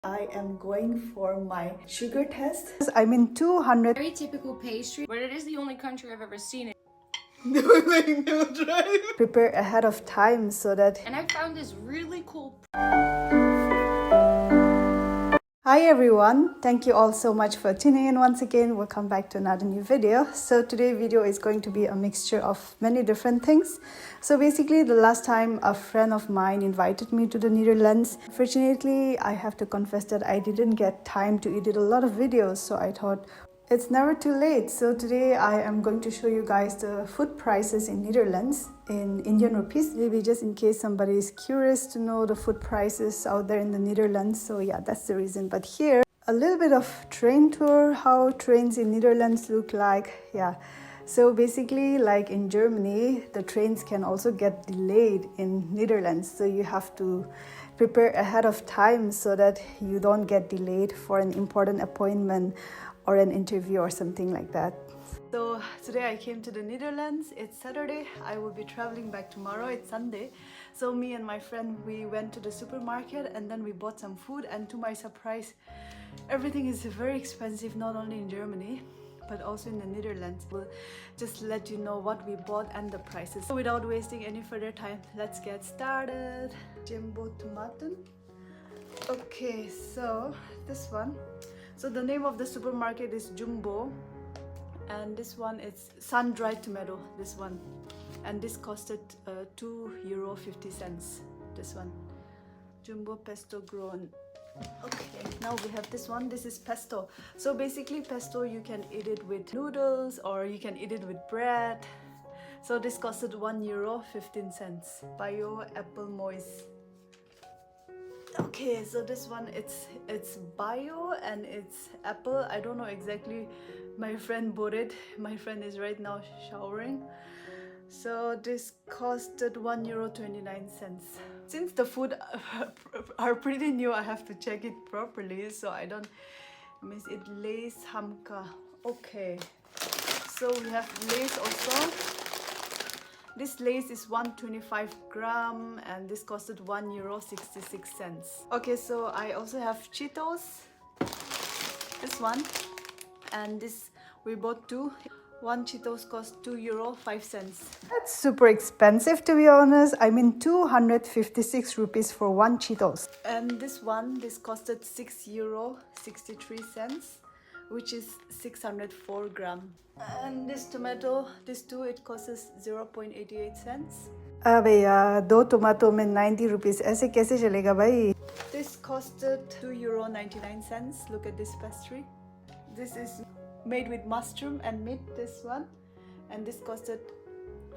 I am going for my sugar test. I'm in 200. Very typical pastry, but it is the only country I've ever seen it. Prepare ahead of time so that. And I found this really cool. Hi everyone, thank you all so much for tuning in once again. Welcome back to another new video. So today's video is going to be a mixture of many different things. So basically the last time a friend of mine invited me to the Netherlands. Fortunately, I have to confess that I didn't get time to edit a lot of videos, so I thought it's never too late. So today I am going to show you guys the food prices in Netherlands in Indian rupees. Maybe just in case somebody is curious to know the food prices out there in the Netherlands. So yeah, that's the reason. But here, a little bit of train tour, how trains in Netherlands look like. Yeah. So basically, like in Germany, the trains can also get delayed in Netherlands. So you have to prepare ahead of time so that you don't get delayed for an important appointment or an interview or something like that. So today I came to the Netherlands. It's Saturday. I will be traveling back tomorrow. It's Sunday. So me and my friend, we went to the supermarket and then we bought some food, and to my surprise, everything is very expensive, not only in Germany but also in the Netherlands. We'll just let you know what we bought and the prices. So without wasting any further time, let's get started. Jumbo tomaten. Okay, so this one. So the name of the supermarket is Jumbo, and this one is sun-dried tomato, this one. And this costed €2.50, this one. Jumbo pesto grown. Okay, now we have this one. This is pesto. So basically pesto, you can eat it with noodles or you can eat it with bread. So this costed €1.15. Bio apple moist. Okay, so this one, it's bio and it's apple. I don't know exactly. My friend bought it. My friend is right now showering. So this costed €1.29. Since the food are pretty new, I have to check it properly so I don't miss it. Lace hamka. Okay, so we have lace also. This lace is 125 gram and this costed €1.66. Okay, so I also have Cheetos, this one, and this we bought two. One Cheetos cost €2.05. That's super expensive, to be honest. I mean 256 rupees for one Cheetos. And this one, this costed €6.63, which is 604 gram. And this tomato, this two, it costs 0.88 cents. भैया 2 tomato में 90 rupees, ऐसे कैसे चलेगा भाई? This costed €2.99. Look at this pastry. This is made with mushroom and meat, this one, and this costed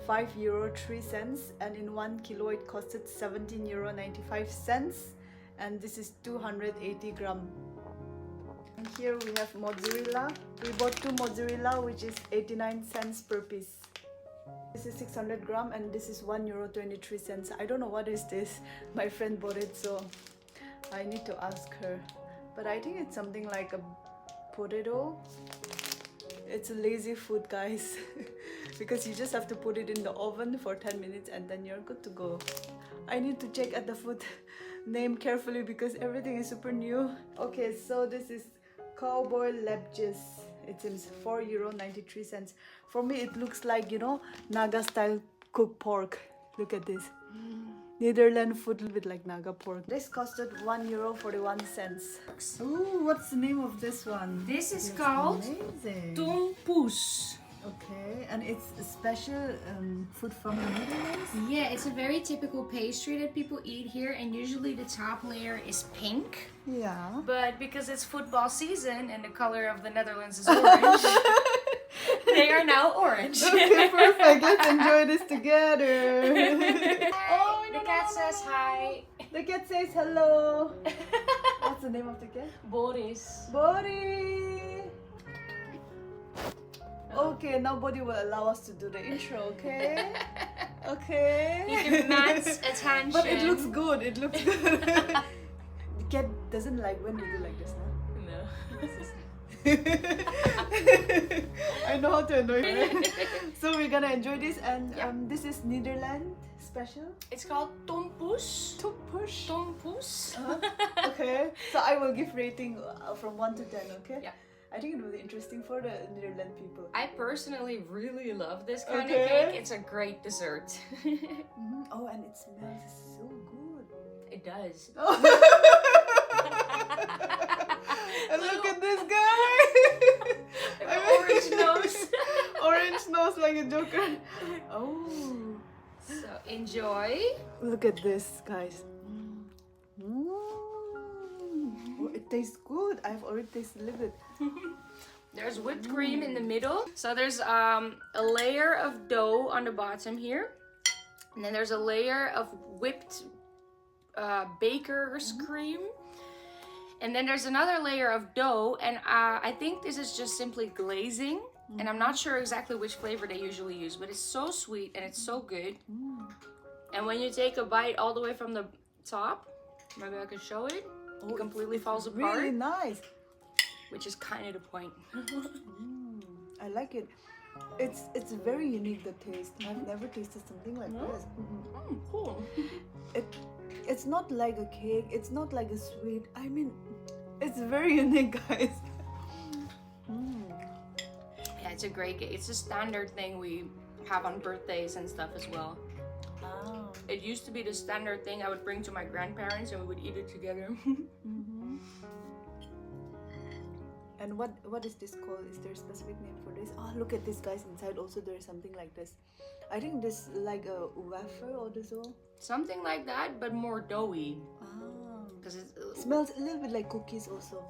€5.03, and in 1 kilo it costed €17.95, and this is 280 gram. And here we have mozzarella. We bought two mozzarella, which is 89 cents per piece. This is 600 gram and this is €1.23. I don't know what is this. My friend bought it, so I need to ask her, but I think it's something like a potato. It's a lazy food, guys. Because you just have to put it in the oven for 10 minutes and then you're good to go. I need to check at the food name carefully because everything is super new. Okay, so this is cowboy lepjes. It seems €4.93. For me it looks like, you know, Naga style cooked pork. Look at this. Netherlands food with like Naga pork. This costed €1.41. Ooh, what's the name of this one? This is called tompoes. Okay, and it's a special food from the Netherlands? Yeah, it's a very typical pastry that people eat here, and usually the top layer is pink. Yeah. But because it's football season and the color of the Netherlands is orange, they are now orange. Okay, perfect. Let's enjoy this together. Oh, the cat says hi. The cat says hello. What's the name of the cat? Boris. Bori. Okay, now Bodi will allow us to do the intro, okay? Okay. He demands attention. But it looks good, it looks good. The cat doesn't like when we do like this, huh? No. I know how to annoy her. So we're gonna enjoy this, and this is Netherlands special. It's called tompoes. Tompoes. Tompoes. Okay. So I will give rating from 1 to 10. Okay. Yeah. I think it will be interesting for the Netherlands people. I personally really love this kind of Okay. cake. It's a great dessert. Oh, and it smells so good. It does. And look at this guy. Orange nose. Orange nose like a joker. Oh. So enjoy. Look at this, guys. Oh, it tastes good. I've already tasted a little bit. There's whipped cream in the middle. So there's a layer of dough on the bottom here. And then there's a layer of whipped baker's cream. And then there's another layer of dough. And I think this is just simply glazing. And I'm not sure exactly which flavor they usually use. But it's so sweet and it's so good. And when you take a bite all the way from the top, maybe I can show it. It completely falls apart. Really nice. Which is kind of the point. I like it. It's very unique, the taste. I've never tasted something like this. Cool. It's not like a cake. It's not like a sweet. I mean, it's very unique, guys. Yeah, it's a great cake. It's a standard thing we have on birthdays and stuff as well. Oh. It used to be the standard thing I would bring to my grandparents and we would eat it together. And what is this called? Is there a specific name for this? Oh, look at this, guys. Inside also there is something like this. I think this like a wafer or so. Something like that, but more doughy. Ah. Because it Smells a little bit like cookies also.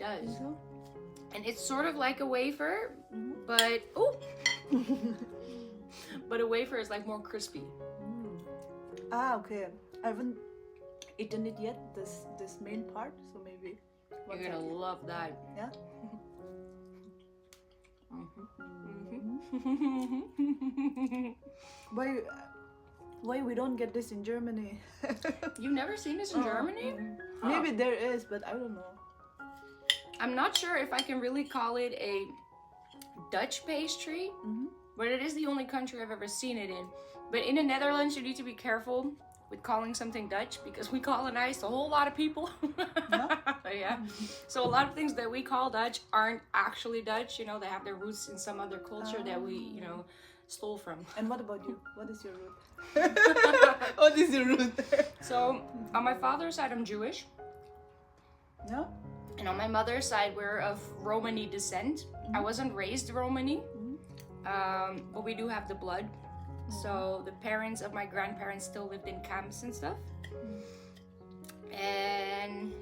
does. So? And it's sort of like a wafer, but but a wafer is like more crispy. Ah, okay. I haven't eaten it yet. This main part, so maybe. You're gonna love that. Yeah. Why we don't get this in Germany? You've never seen this in Germany? Maybe there is, but I don't know. I'm not sure if I can really call it a Dutch pastry, but it is the only country I've ever seen it in. But in the Netherlands, you need to be careful with calling something Dutch because we colonized a whole lot of people. Yeah. So a lot of things that we call Dutch aren't actually Dutch. You know, they have their roots in some other culture that we, you know, stole from. And what about you? What is your root? What is your root? So on my father's side, I'm Jewish. Yeah. And on my mother's side, we're of Romani descent. I wasn't raised Romani, but we do have the blood. So the parents of my grandparents still lived in camps and stuff. And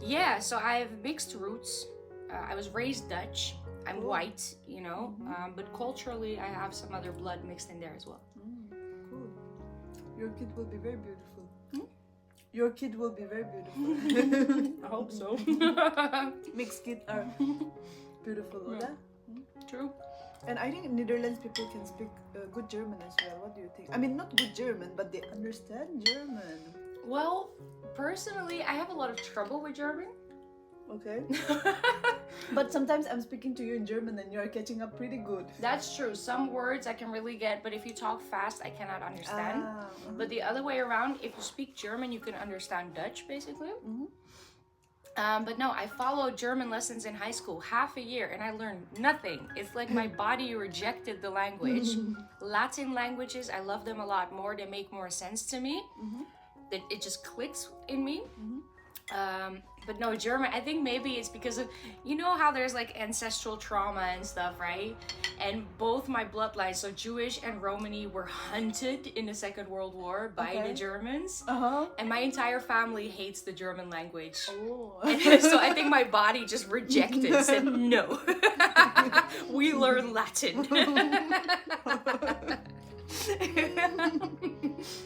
yeah, so I have mixed roots. I was raised Dutch. I'm white, you know, but culturally I have some other blood mixed in there as well. Cool. Your kid will be very beautiful. Your kid will be very beautiful. I hope so. Mixed kids are beautiful, yeah. True. And I think Netherlands people can speak good German as well. What do you think? I mean, not good German, but they understand German. Well, personally, I have a lot of trouble with German. Okay. But sometimes I'm speaking to you in German and you're catching up pretty good. That's true. Some words I can really get, but if you talk fast, I cannot understand. But the other way around, if you speak German, you can understand Dutch, basically. But no, I followed German lessons in high school, half a year, and I learned nothing. It's like my body rejected the language. Latin languages, I love them a lot more. They make more sense to me. It just clicks in me. But no, German, I think maybe it's because of, you know how there's like ancestral trauma and stuff, right? And both my bloodlines, so Jewish and Romani, were hunted in the Second World War by the Germans. And my entire family hates the German language. So I think my body just rejected, said no. We learn Latin.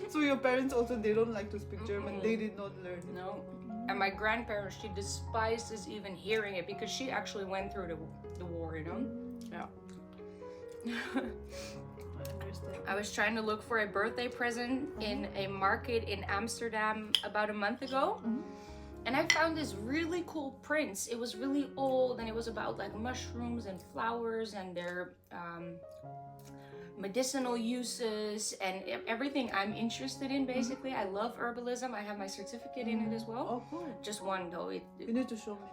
So your parents also, they don't like to speak German. They did not learn. No. And my grandparents, she despises even hearing it because she actually went through the war, you know? Yeah. I understand. I was trying to look for a birthday present in a market in Amsterdam about a month ago. And I found this really cool prints. It was really old, and it was about like mushrooms and flowers and their medicinal uses and everything I'm interested in, basically. I love herbalism. I have my certificate in it as well. Oh, cool. Just one though. You need to show me.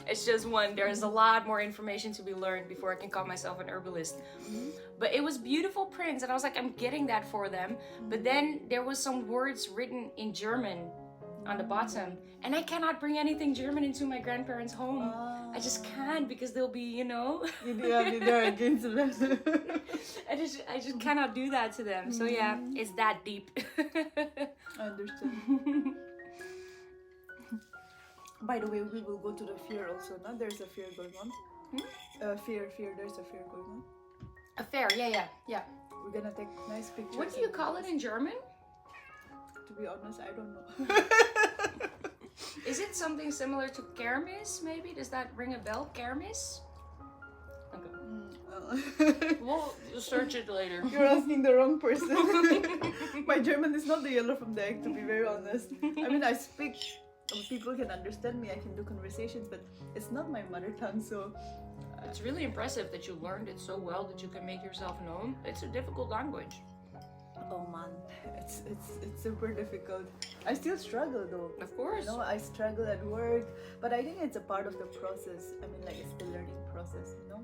It's just one. There's a lot more information to be learned before I can call myself an herbalist. But it was beautiful prints, and I was like, I'm getting that for them. But then there was some words written in German on the bottom, and I cannot bring anything German into my grandparents' home. I just can't, because they'll be, you know, they're against them. I just cannot do that to them. So yeah, it's that deep. I understand. By the way, we will go to the fair also. Now there's a fair going on. Fair. There's a fair going on. A fair, yeah. We're gonna take nice pictures. What do you call it in German? To be honest, I don't know. Is it something similar to kermis, maybe? Does that ring a bell? Kermis? Okay. We'll search it later. You're asking the wrong person. My German is not the yellow from the egg, to be very honest. I mean, I speak, people can understand me, I can do conversations, but it's not my mother tongue, so... It's really impressive that you learned it so well that you can make yourself known. It's a difficult language. Oh man, it's super difficult. I still struggle though. Of course. You know, I struggle at work, but I think it's a part of the process. I mean, like, it's the learning process, you know?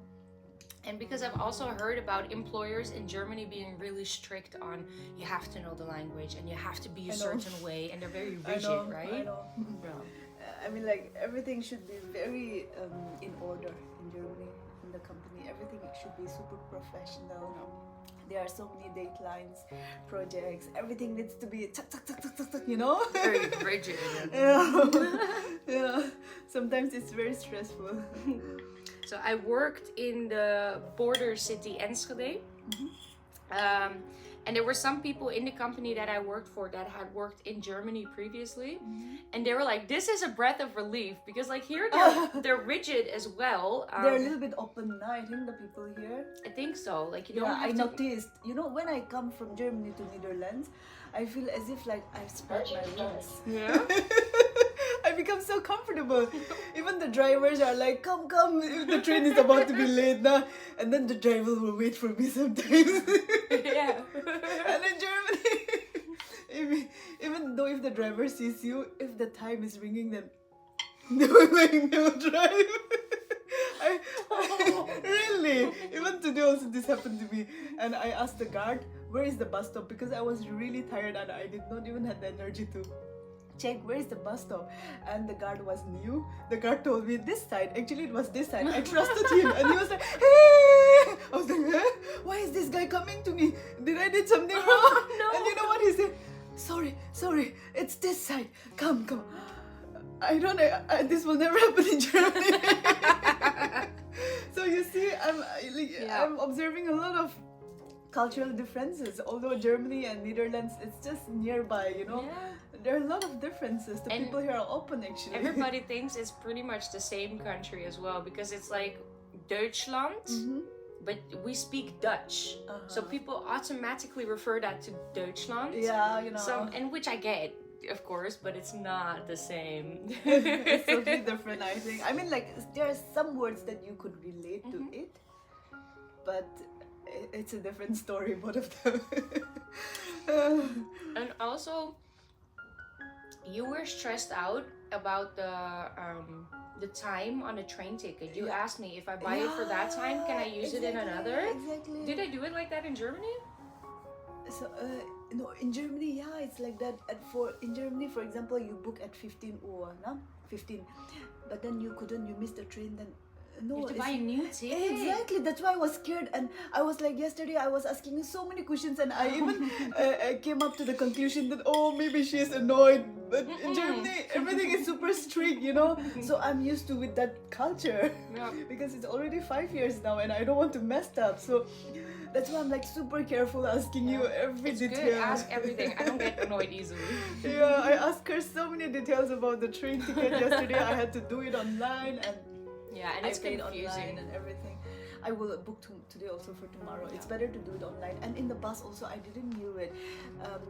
And because I've also heard about employers in Germany being really strict on, you have to know the language and you have to be a certain way, and they're very rigid, right? I know. I mean, like, everything should be very in order in Germany, in the company. Everything should be super professional. There are so many deadlines, projects, everything needs to be tuck, you know? Very rigid. Yeah. Sometimes it's very stressful. So I worked in the border city Enschede. And there were some people in the company that I worked for that had worked in Germany previously. And they were like, this is a breath of relief, because like here they're rigid as well. They're a little bit open now, I think, the people here. I think so. Like, you don't have I to... noticed. You know, when I come from Germany to Netherlands, I feel as if like I've spread my wings. Yeah. I become so comfortable. Even the drivers are like, come, if the train is about to be late now. And then the driver will wait for me sometimes. Yeah. And in Germany, even though if the driver sees you, if the time is ringing, then they will drive. Really, even today also this happened to me, and I asked the guard, where is the bus stop, because I was really tired and I did not even have the energy to check where is the bus stop. And the guard was new. The guard told me this side. Actually it was this side. I trusted him, and he was like, hey. I was like, huh? Why is this guy coming to me? Did I did something wrong? No. And you know what he said? Sorry, it's this side. Come. I don't know, this will never happen in Germany. So you see, I'm observing a lot of cultural differences. Although Germany and Netherlands, it's just nearby, you know. Yeah. There are a lot of differences. The people here are open, actually. Everybody thinks it's pretty much the same country as well, because it's like Deutschland, but we speak Dutch. So people automatically refer that to Deutschland. Yeah, you know. And which I get, of course, but it's not the same. It's totally different, I think. I mean, like, there are some words that you could relate to it, but it's a different story, both of them. And also, you were stressed out about the time on the train ticket. You asked me if I buy it for that time, can I use it in another? Exactly. Did I do it like that in Germany? So, no, in Germany, yeah, it's like that. In Germany, for example, you book at 15 Uhr, no? 15. But then you missed the train, then no, you have to buy a new ticket. Exactly, that's why I was scared, and I was like, yesterday I was asking you so many questions, and I even came up to the conclusion that, oh, maybe she is annoyed, but in Germany everything is super strict, you know. So I'm used to with that culture, because it's already 5 years now and I don't want to mess up, so that's why I'm like super careful asking you every detail. Good. Ask everything. I don't get annoyed easily. Yeah, I asked her so many details about the train ticket yesterday. I had to do it online, and it's paid confusing online and everything. I will book today also for tomorrow. It's better to do it online. And in the bus also, I didn't knew it.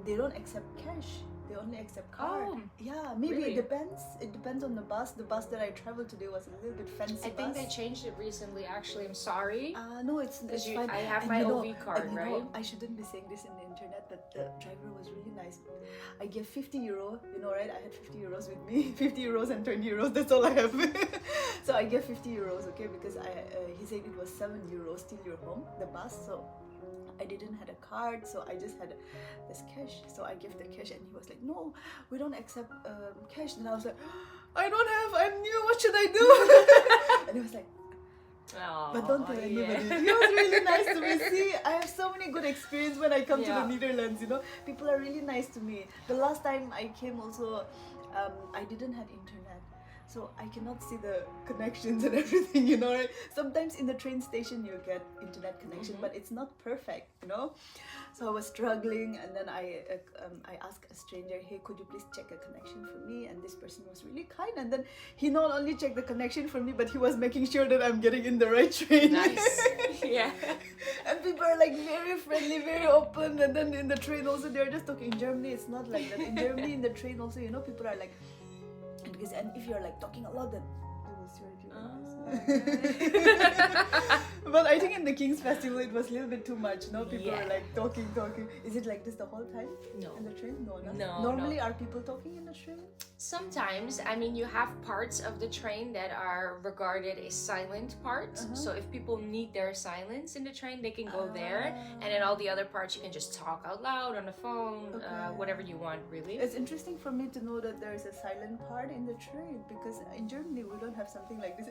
They don't accept cash. They only accept card. Oh, Yeah, maybe really? it depends. It depends on the bus. The bus that I traveled today was a little bit fancy I think bus. they changed it recently. Actually, I'm sorry. No, it's fine. I have And my you know- OV card, and you right? know, I shouldn't be saying this in the internet, but the driver was really nice. I gave 50 euro, you know, right? I had 50 euros with me, 50 euros and 20 euros. That's all I have. So I gave 50 euros, okay, because he said it was 7 euros till you're home, the bus. So I didn't have a card, so I just had this cash. So I gave the cash, and he was like, "No, we don't accept cash." And I was like, "I don't have. I'm new. What should I do?" And he was like, Oh, "But don't tell yeah. anybody." He was really nice to me. See, I have so many good experience when I come to Yeah. the Netherlands. You know, people are really nice to me. The last time I came, also, I didn't have internet. So I cannot see the connections and everything, you know, right? Sometimes in the train station you get internet connection, but it's not perfect, you know. So I was struggling, and then I asked a stranger, "Hey, could you please check a connection for me?" And this person was really kind, and then he not only checked the connection for me, but he was making sure that I'm getting in the right train. Nice. Yeah. And people are like very friendly, very open, and then in the train also they're just talking. In Germany it's not like that. In Germany, in the train also, you know, people are like, and if you're like talking a lot, then they will swear at you. But I think in the King's Festival it was a little bit too much. No, people are like talking. Is it like this the whole time? No. In the train? No. No, Normally, are people talking in the train? Sometimes, I mean, you have parts of the train that are regarded as silent parts. So if people need their silence in the train, they can go there. And in all the other parts, you can just talk out loud on the phone, whatever you want, really. It's interesting for me to know that there is a silent part in the train, because in Germany we don't have something like this.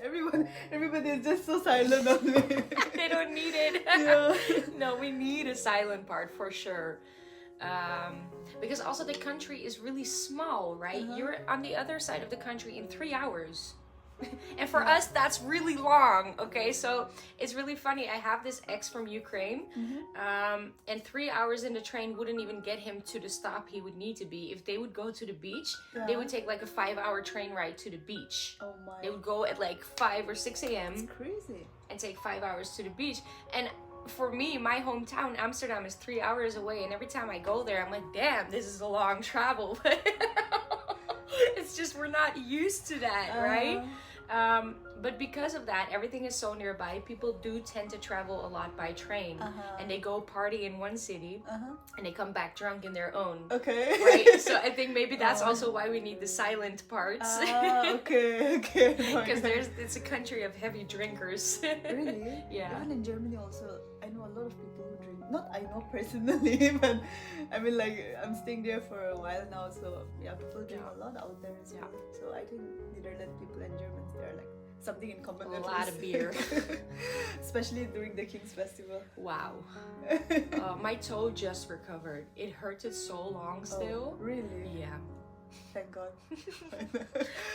Everybody is just so silent on me. They don't need it. Yeah. No, we need a silent part for sure. Because also the country is really small, right? You're on the other side of the country in 3 hours. And for us, that's really long, okay? So it's really funny. I have this ex from Ukraine, and 3 hours in the train wouldn't even get him to the stop he would need to be. If they would go to the beach, they would take like a 5-hour train ride to the beach. Oh my. They would go at like 5 or 6 a.m. It's crazy. and take 5 hours to the beach. And for me, my hometown, Amsterdam, is 3 hours away. And every time I go there, I'm like, damn, this is a long travel. It's just we're not used to that, right? But because of that, everything is so nearby. People do tend to travel a lot by train, and they go party in one city, and they come back drunk in their own. Okay. Right. So I think maybe that's also why we need the silent parts. Okay. Because it's a country of heavy drinkers. Really? Yeah. Even in Germany also, I know a lot of people who drink. Not I know personally, but I mean, like, I'm staying there for a while now, so yeah, people drink a lot out there as well. So I think Netherlands people and Germans, they're like something in common. A lot of beer. Especially during the King's Festival. Wow. My toe just recovered. It hurted so long still. Oh, really? Yeah. Thank God.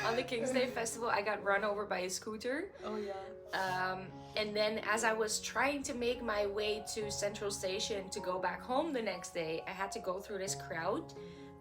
On the King's Day Festival, I got run over by a scooter. Oh yeah. And then as I was trying to make my way to Central Station to go back home the next day, I had to go through this crowd,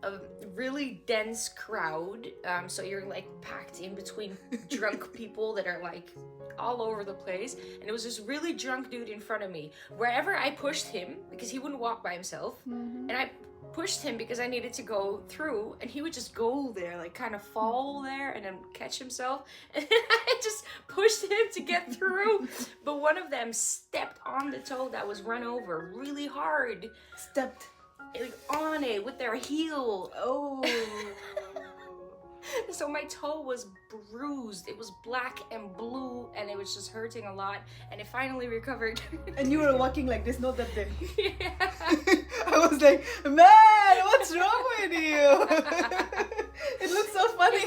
a really dense crowd. So you're like packed in between drunk people that are like all over the place. And it was this really drunk dude in front of me. Wherever I pushed him, because he wouldn't walk by himself, and I pushed him because I needed to go through, and he would just go there, like kind of fall there and then catch himself, and I just pushed him to get through. But one of them stepped on the toe that was run over really hard, Stepped. like on it with their heel. Oh. So my toe was bruised. It was black and blue, and it was just hurting a lot, and it finally recovered. And you were walking like this, not that day. Yeah. I was like, man, what's wrong with you? It looks so funny.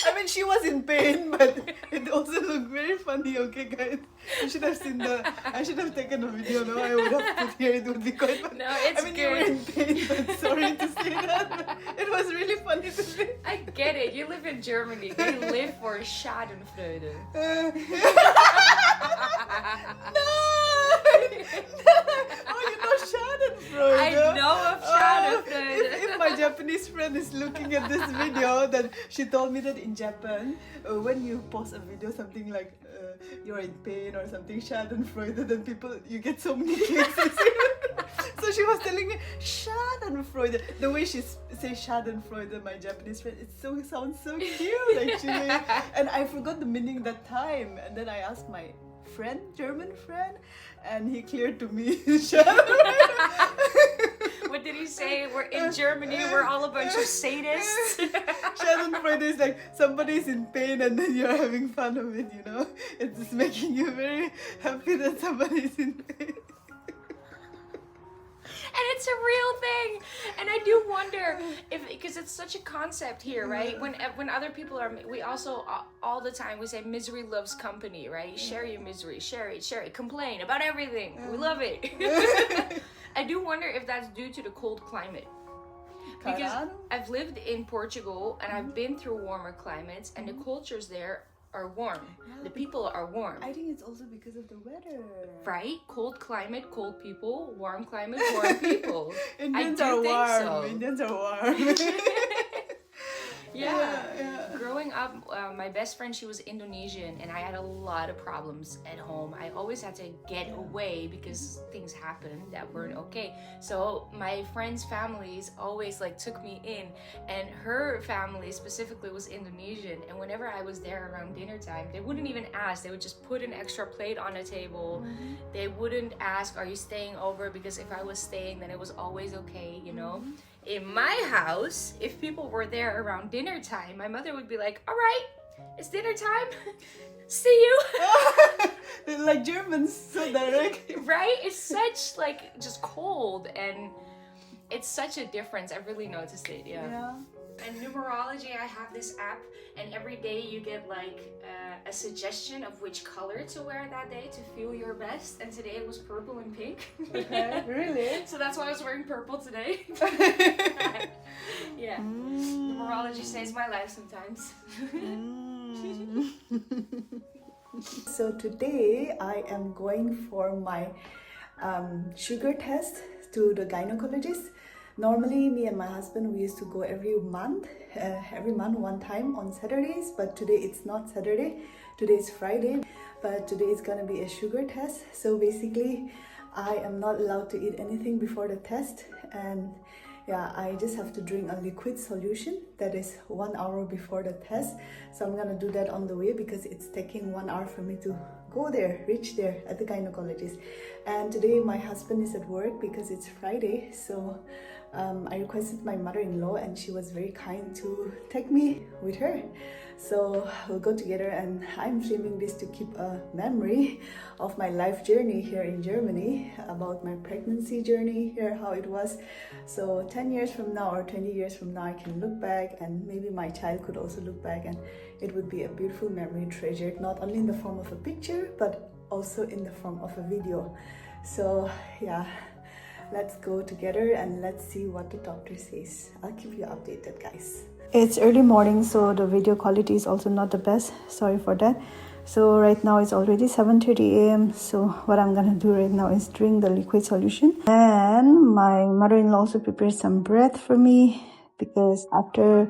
I mean, she was in pain, but it also looked very funny. Okay, guys, you should have seen I should have taken a video. No, I would have put here. It would be quite funny. No, it's I mean, good. you were in pain, but sorry to say that. But it was really funny to see. I get it. You live in Germany. They live for Schadenfreude. No! Oh, you know Schadenfreude. I know of Schadenfreude. If my Japanese friend is looking at this video, then she told me that in Japan, when you post a video, something like you're in pain or something, Schadenfreude, then you get so many cases. So she was telling me Schadenfreude. The way she says Schadenfreude, my Japanese friend, it sounds so cute actually. And I forgot the meaning that time. And then I asked my friend, German friend, and he cleared to me What did he say? We're in Germany, we're all a bunch of sadists. Schadenfreude is like somebody's in pain and then you're having fun of it, you know? It's just making you very happy that somebody's in pain. And it's a real thing. And I do wonder if, because it's such a concept here, right? When other people are, we also all the time we say misery loves company, right? You share your misery, share it, complain about everything. We love it. I do wonder if that's due to the cold climate. Because I've lived in Portugal and I've been through warmer climates, and the cultures there are warm. The people are warm. I think it's also because of the weather. Right? Cold climate, cold people. Warm climate, warm people. Indians I do are think warm. so. Indians are warm. Yeah. Growing up, my best friend, she was Indonesian, and I had a lot of problems at home. I always had to get away because things happened that weren't okay. So my friends' families always like took me in, and her family specifically was Indonesian. And whenever I was there around dinner time, they wouldn't even ask. They would just put an extra plate on the table. They wouldn't ask, "Are you staying over?" Because if I was staying, then it was always okay, you know. In my house, if people were there around dinner time, my mother would be like, "All right, it's dinner time. See you." They're like Germans, so direct. Right? It's such like just cold, and it's such a difference. I've really noticed it. Yeah. And numerology, I have this app, and every day you get like a suggestion of which color to wear that day to feel your best. And today it was purple and pink. Okay, really? So that's why I was wearing purple today. Yeah. Numerology saves my life sometimes. So today I am going for my sugar test to the gynecologist. Normally, me and my husband, we used to go every month one time on Saturdays, but today it's not Saturday, today is Friday, but today is gonna be a sugar test. So basically, I am not allowed to eat anything before the test, and yeah, I just have to drink a liquid solution that is 1 hour before the test. So I'm gonna do that on the way because it's taking 1 hour for me to go there, reach there at the gynecologist. And today my husband is at work because it's Friday, so I requested my mother-in-law, and she was very kind to take me with her. So we'll go together, and I'm filming this to keep a memory of my life journey here in Germany, about my pregnancy journey here, how it was. So 10 years from now or 20 years from now, I can look back, and maybe my child could also look back, and it would be a beautiful memory treasured, not only in the form of a picture, but also in the form of a video. So yeah, let's go together and let's see what the doctor says. I'll keep you updated, guys. It's early morning, so the video quality is also not the best. Sorry for that. So right now it's already 7:30 a.m. So what I'm gonna do right now is drink the liquid solution. And my mother-in-law also prepared some bread for me, because after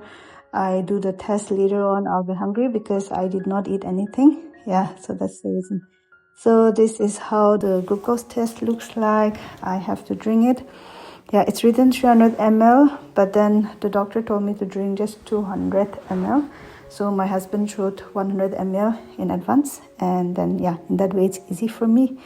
I do the test later on, I'll be hungry because I did not eat anything. Yeah, so that's the reason. So this is how the glucose test looks like. I have to drink it. Yeah, it's written 300 ml, but then the doctor told me to drink just 200 ml. So my husband wrote 100 ml in advance, and then yeah, in that way it's easy for me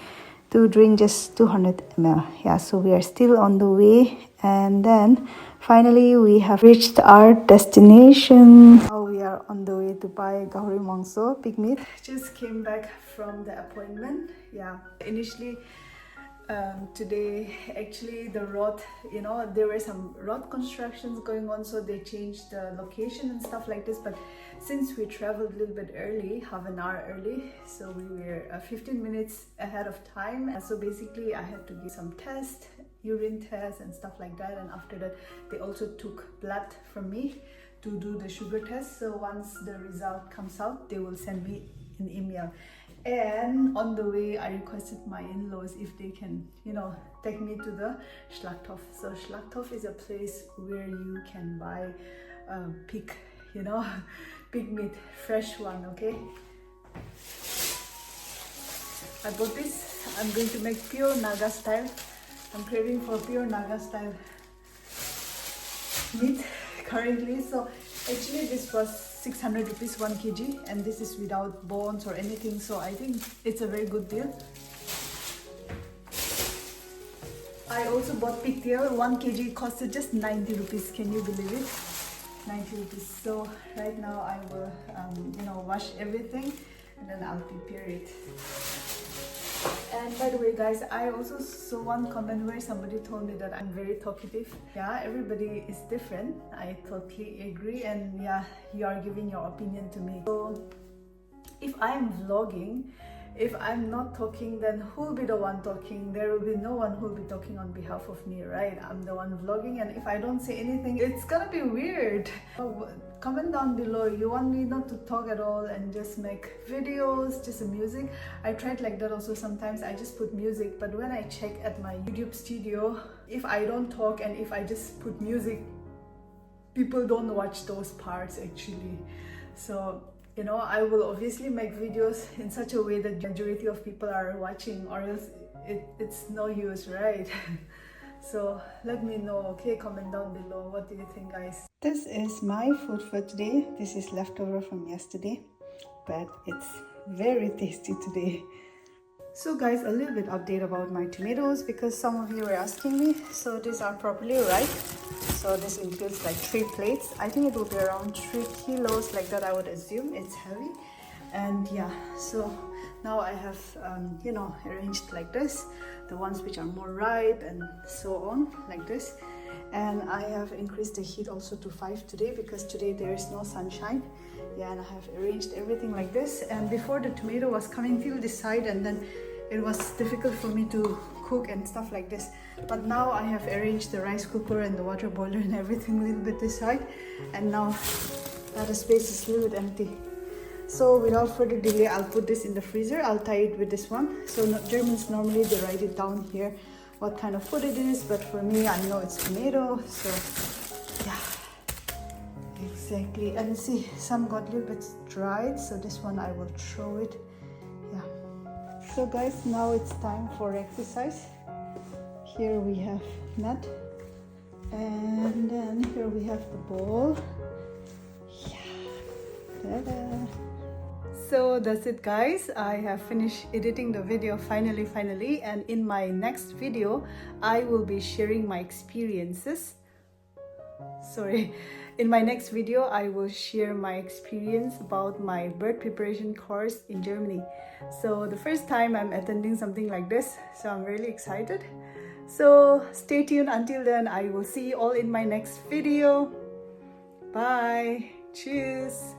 to drink just 200 ml. Yeah, so we are still on the way, and then finally we have reached our destination. Now we are on the way to buy gauri mangso, pig meat. Just came back from the appointment. Yeah, initially today actually the road, you know, there were some road constructions going on, so they changed the location and stuff like this. But since we traveled a little bit early, half an hour early, so we were 15 minutes ahead of time. So basically I had to give some tests, urine tests and stuff like that, and after that they also took blood from me to do the sugar test. So once the result comes out, they will send me an email. And on the way, I requested my in-laws if they can, you know, take me to the Schlachthof. So Schlachthof is a place where you can buy pig, you know, pig meat, fresh one, okay? I bought this. I'm going to make pure Naga style I'm craving for pure Naga style meat currently. So actually this was 600 rupees 1 kg, and this is without bones or anything, so I think it's a very good deal. I also bought pigtail. 1 kg costed just 90 rupees. Can you believe it? 90 rupees. So right now I will wash everything and then I'll prepare it. And by the way guys, I also saw one comment where somebody told me that I'm very talkative. Yeah, everybody is different. I totally agree, and yeah, you are giving your opinion to me. So if I'm vlogging, if I'm not talking, then who'll be the one talking? There will be no one who'll be talking on behalf of me, right? I'm the one vlogging, and if I don't say anything, it's gonna be weird. Comment down below, you want me not to talk at all and just make videos, just a music. I tried like that also. Sometimes I just put music, but when I check at my YouTube studio, if I don't talk and if I just put music, people don't watch those parts actually. So I will obviously make videos in such a way that the majority of people are watching, or else it's no use, right? So let me know, okay? Comment down below. What do you think, guys? This is my food for today. This is leftover from yesterday, but it's very tasty today. So guys, a little bit update about my tomatoes, because some of you were asking me. So these are properly ripe. So this includes like 3 plates. I think it will be around 3 kilos, like that I would assume. It's heavy. And yeah, so now I have arranged like this, the ones which are more ripe and so on, like this. And I have increased the heat also to 5 today, because today there is no sunshine. Yeah, and I have arranged everything like this. And before, the tomato was coming till this side, and then it was difficult for me to cook and stuff like this. But now I have arranged the rice cooker and the water boiler and everything a little bit this side, and now that space is a little bit empty. So without further delay, I'll put this in the freezer. I'll tie it with this one. So Germans normally they write it down here what kind of food it is, but for me, I know it's tomato. So yeah, exactly. And see, some got a little bit dried, so this one I will throw it. Yeah. So guys, now it's time for exercise. Here we have mat, and then here we have the ball. Yeah. Ta-da. So that's it guys, I have finished editing the video finally, and in my next video I will be sharing my experiences. In my next video I will share my experience about my birth preparation course in Germany. So the first time I'm attending something like this, so I'm really excited. So stay tuned. Until then, I will see you all in my next video. Bye. Cheers.